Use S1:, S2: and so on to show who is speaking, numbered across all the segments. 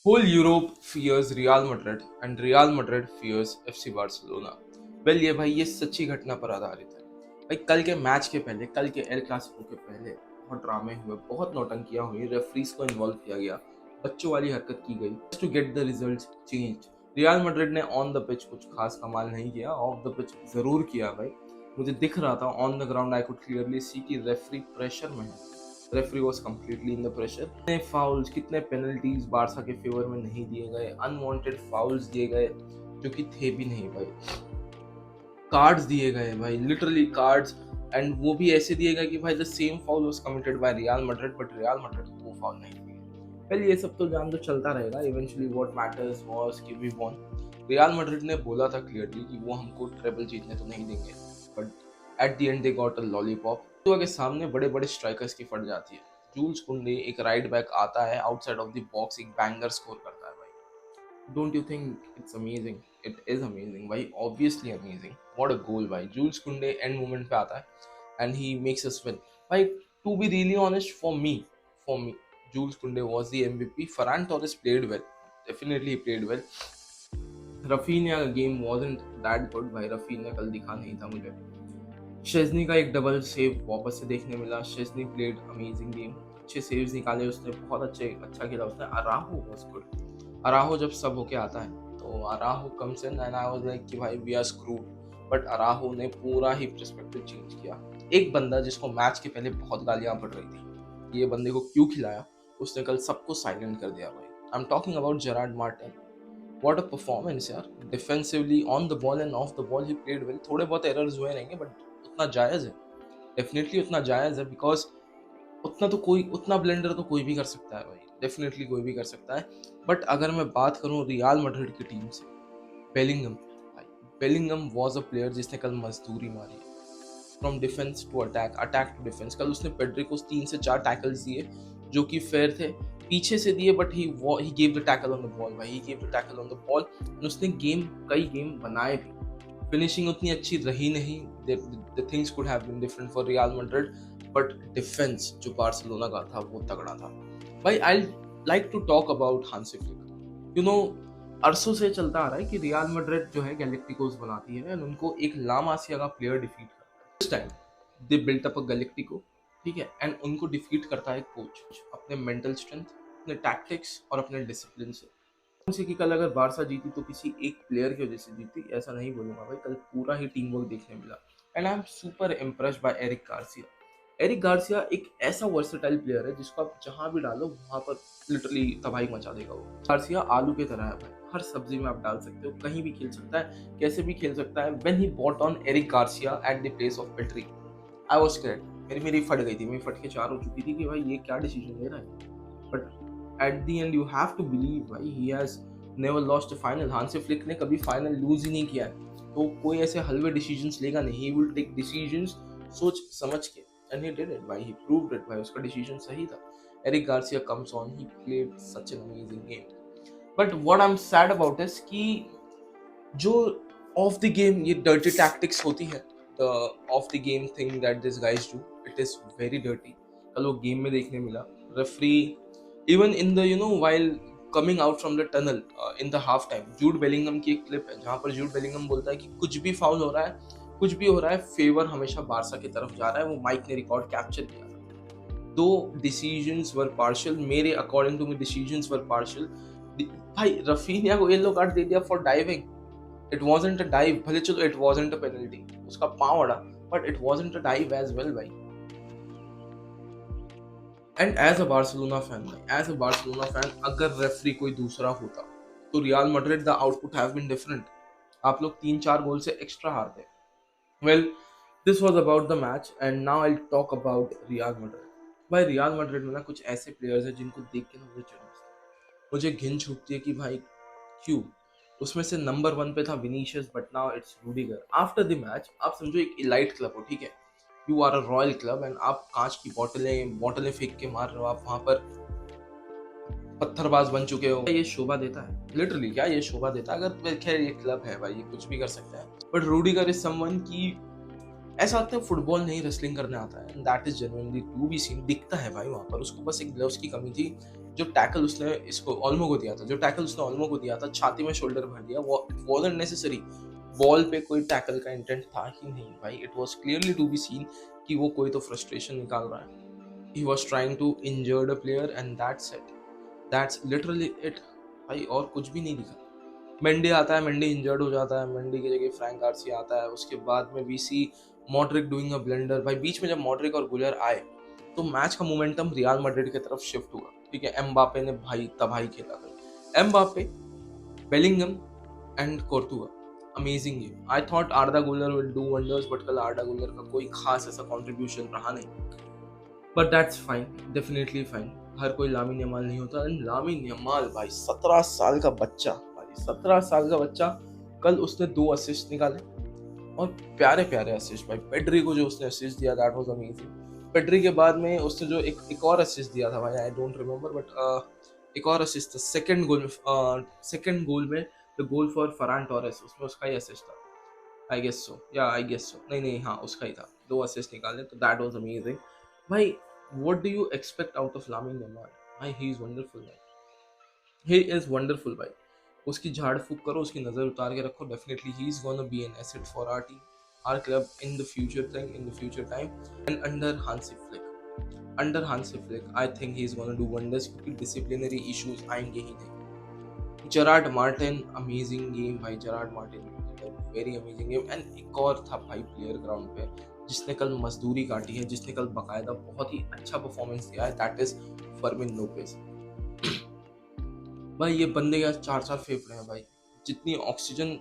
S1: Whole Europe fears Real Madrid and Real Madrid fears FC Barcelona. Well ये भाई ये सच्ची घटना पर आधारित है। भाई कल के मैच के पहले, कल के एल क्लासिको के पहले बहुत ड्रामे हुए, बहुत नौटंकियां हुई, रेफरीज को इन्वॉल्व किया गया, बच्चों वाली हरकत की गई to get the result change. Real Madrid ने ऑन द पिच कुछ खास कमाल नहीं किया, ऑफ द पिच जरूर किया भाई। मुझे दिख रहा था on the ground, I could clearly see कि रेफरी प्रेशर में है। Referee was completely in the pressure. कितने फाउल्स, कितने पेनल्टीज बारसा के फेवर में नहीं दिए गए, अनवांटेड फाउल्स दिए गए जो कि थे भी नहीं भाई। कार्ड्स दिए गए भाई, लिटरली कार्ड्स, एंड वो भी ऐसे दिए गए कि भाई the same foul was committed by real Madrid but real Madrid को वो फाउल नहीं दिए। पहले ये सब तो जान तो चलता रहेगा, इवेंचुअली व्हाट मैटर्स वाज कि वी वॉन। रियल मैड्रिड ने बोला था क्लियरली कि वो हमको ट्रेबल जीतने तो नहीं देंगे, but at the and they got a lollipop. तो के सामने बड़े बड़े स्ट्राइकर्स की फट जाती है। जूल्स कुंडे एक राइट बैक आता है, आउटसाइड ऑफ द बॉक्स एक बैंगर स्कोर करता है भाई। Don't you think it's amazing? It is amazing भाई, obviously amazing. What a goal भाई। जूल्स कुंडे एंड मोमेंट पे आता है and he makes us win भाई। To be really honest, for me Jules Kounde was the MVP. Ferran Torres played well. Definitely he played well. Rafinha का game wasn't that good भाई, Rafinha कल दिखा नहीं था मुझे। शेज़नी का एक डबल सेव वापस से देखने मिला। शेज़नी प्लेड अमेजिंग गेम, अच्छे सेव्स निकाले उसने, बहुत अच्छा खेला उसने। अराहो वाज गुड। अराहो जब सब होके आता है तो Araujo comes in and I was like कि भाई we are screwed, but Araujo ने पूरा ही पर्सपेक्टिव चेंज किया। एक बंदा जिसको मैच के पहले बहुत गालियां पड़ रही थी, ये बंदे को क्यों खिलाया, उसने कल सबको साइलेंट कर दिया भाई। I am talking about Gerard Martin. What a performance यार, defensively on the ball and off the ball he played well. थोड़े बहुत एरर्स हुए रहेंगे बट उतना जायज़ है, डेफिनेटली उतना जायज़ है, बिकॉज उतना ब्लेंडर तो कोई भी कर सकता है भाई, डेफिनेटली कोई भी कर सकता है। बट अगर मैं बात करूं रियल मैड्रिड की टीम से, बेलिंगम भाई, बेलिंगम वाज अ प्लेयर जिसने कल मजदूरी मारी from defence to attack, attack to defence. कल उसने पेड्री को 3 से 4 टैकल्स दिए जो कि फेयर थे, पीछे से दिए, but he gave the tackle on the ball भाई, he gave the tackle on the ball. उसने कई गेम बनाए भी। फिनिशिंग उतनी अच्छी रही नहीं, the things could have been different for Real Madrid, but defence जो बार्सिलोना का था वो तगड़ा था भाई। I like to talk about Hansi Flick. You know, अरसों से चलता आ रहा है कि रियल मैड्रिड जो है गैलेक्टिकोस बनाती है एंड उनको एक ला मासिया का प्लेयर डिफीट करता है। This time they built up a galactico, ठीक है, एंड उनको डिफीट करता है कोच अपने मेंटल स्ट्रेंथ, अपने टैक्टिक्स और अपने डिसिप्लिन से। जैसे कि कल अगर बारसा जीती तो किसी एक प्लेयर की वजह से जीती, ऐसा नहीं बोलूंगा भाई, कल पूरा ही टीम वर्क देखने मिला। And I am super impressed by Eric Garcia. Eric Garcia एक ऐसा वर्सेटाइल प्लेयर है जिसको आप जहां भी डालो वहां पर लिटरली तबाही मचा देगा वो। गार्सिया आलू की तरह है भाई, हर सब्जी में आप डाल सकते हो, कहीं भी खेल सकता है, कैसे भी खेल सकता है। When he bought on Eric Garcia at the place of Pedri, I was scared. मेरी फट गई थी, मेरी फट के चार हो चुकी थी कि भाई ये क्या डिसीजन ले रहा है। But at the end you have to believe भाई, he has never lost a final. Hansi Flick ने कभी फाइनल लूज ही नहीं किया है, तो कोई ऐसे हलवे डिसीजंस लेगा नहीं। ही विल टेक डिसीजंस सोच समझ के, एंड ही डिड इट भाई, ही प्रूव्ड इट भाई, उसका डिसीजन सही था। Eric Garcia comes on, he played such an amazing game. But what I am sad about is कि जो ऑफ द गेम ये डर्टी टैक्टिक्स होती है, the of the game thing that this guys do, it is very dirty. कल वो game में देखने मिला। Referee even in the while coming out from the tunnel in the half time, Jude Bellingham की एक clip है जहां पर जूड बेलिंगम बोलता है कि कुछ भी फाउल हो रहा है, कुछ भी हो रहा है, फेवर हमेशा बारसा की तरफ जा रहा है। वो माइक ने रिकॉर्ड कैप्चर किया था। दो डिसीजंस वर पार्शियल, मेरे according to me decisions were partial. भाई रफीनिया को येलो कार्ड दे दिया for diving. It wasn't a dive, भले चलो इट वाजंट अ पेनल्टी, उसका पांव अड़ा, but it wasn't a dive as well भाई। And as a Barcelona fan भाई, एज अ बार्सिलोना फैन, अगर रेफरी कोई दूसरा होता तो Real Madrid the output have been different. आप लोग 3-4 गोल से एक्स्ट्रा हारते। Well, this was about the match and now I talk about real Madrid. भाई रियल मैड्रिड में ना कुछ ऐसे प्लेयर्स हैं जिनको देख के ना मुझे चिढ़ मचती है, मुझे घिन छूटती है कि भाई क्यों। उसमें से नंबर 1 पे था Vinicius, but now it's Rudiger. After the match आप समझो एक इलाइट क्लब हो, ठीक है, you are a royal club, and आप कांच की बोतलें फेंक के मार रहे हो, आप वहां पर पत्थरबाज बन चुके हो। ये शोभा देता है? लिटरली क्या ये शोभा देता है? अगर खैर ये क्लब है भाई, ये कुछ भी कर सकता है, बट रूडिगर इज समवन की ऐसा लगता है फुटबॉल नहीं रेसलिंग करने आता है, and that is genuinely to be seen. दिखता है भाई वहां पर, उसको बस एक ग्लव्स की कमी थी जो टैकल उसने इसको ओल्मो को दिया था, जो टैकल उसने ओल्मो को दिया था, छाती में शोल्डर भर दिया, वो वाजंट नेसेसरी। बॉल पे कोई टैकल का इंटेंट था ही नहीं भाई। It was clearly to be seen कि वो कोई तो फ्रस्ट्रेशन निकाल रहा है। He was trying to injured a player and that's it, that's literally it भाई, और कुछ भी नहीं दिखा। मेंडी आता है, मेंडी इंजर्ड हो जाता है, मेंडी की जगह फ्रैंक गार्सिया आता है। उसके बाद में we see Modric doing a blunder भाई। बीच में जब मॉड्रिक और गुलर आए तो मैच का मोमेंटम रियल मैड्रिड की तरफ शिफ्ट हुआ। ठीक है, एम्बापे ने भाई तबाही खेला भाई। Mbappe, Bellingham and Courtois, amazing game. I thought आर्दा गुलर विल डू वंडर्स, बट कल आर्दा गुलर का कोई खास ऐसा कंट्रीब्यूशन रहा नहीं। But that's fine, definitely fine. हर कोई लामिन यमाल नहीं होता। एंड लामिन यमाल भाई 17 साल का बच्चा भाई, 17 साल का बच्चा, कल उसने 2 असिस्ट निकाले और प्यारे प्यारे असिस्ट भाई। पेड्री को जो उसने असिस्ट दिया, दैट वाज अमेजिंग। पेड्री के बाद में उसने जो एक और असिस्ट दिया था भाई, आई डोंट रिमेम्बर, बट एक और असिस्ट था सेकंड गोल में, the goal for Farhan Torres, उसमें उसका ही असिस्ट था। आई गेस सो, या आई गेस सो, नहीं नहीं हाँ उसका ही था। 2 असिस्ट निकाले, तो दैट वाज अमेजिंग भाई। What do you expect out of Lamine Yamal भाई? ही इज वंडरफुल भाई, ही इज वंडरफुल भाई। उसकी झाड़ फूक करो, उसकी नजर उतार के रखो, definitely he is gonna be an asset for our team, our club in the future thing, in the future time. And under Hansi Flick I think he is gonna do wonders, क्योंकि disciplinary issues आएंगे ही नहीं। Gerard Martin, amazing game भाई। Gerard Martin very amazing game. And एक और था भाई player ground पे जिसने कल मजदूरी काटी है, जिसने कल बकायदा बहुत ही अच्छा परफॉर्मेंस दिया है, दैट इज फर्मिन लोपेज भाई। ये बंदे के 4 फेफड़े हैं भाई, जितनी ऑक्सीजन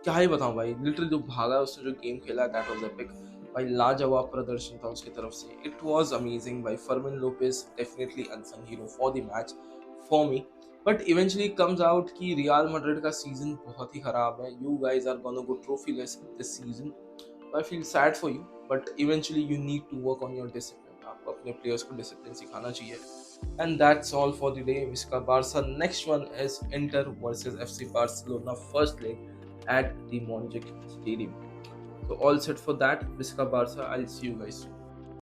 S1: क्या ही बताऊं भाई। लिटरली जो भागा उसने, जो गेम खेला, दैट वाज एपिक भाई। लाजवाब प्रदर्शन था उसकी तरफ से, इट वाज अमेजिंग भाई। Fermin Lopez definitely unsung hero for the match for me. But eventually comes out कि रियल मैड्रिड का सीजन बहुत ही खराब है। You guys are gonna go trophyless this season. I feel sad for you, but eventually you need to work on your discipline. आपको अपने players को discipline सिखाना चाहिए। And that's all for the day. Visca Barca. Next one is Inter versus FC Barcelona, first leg at the Montjuic Stadium. So all set for that. Visca Barca. I'll see you guys soon.